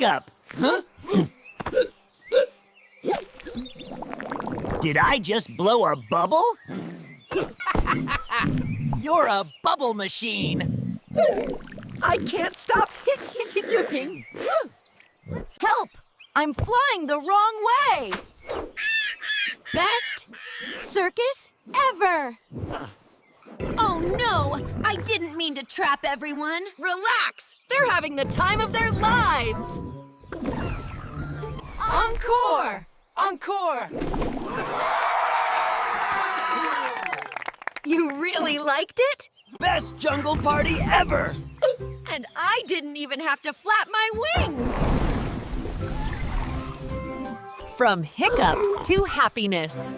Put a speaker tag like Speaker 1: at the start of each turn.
Speaker 1: Hiccup. Huh? Did I just blow a bubble? You're a bubble machine.
Speaker 2: I can't stop hiccuping.
Speaker 3: Help! I'm flying the wrong way! Best circus ever!
Speaker 4: Oh no! I didn't mean to trap everyone.
Speaker 3: Relax! They're having the time of their lives!
Speaker 2: Encore! Encore!
Speaker 3: You really liked it?
Speaker 1: Best jungle party ever!
Speaker 3: And I didn't even have to flap my wings! From hiccups to happiness.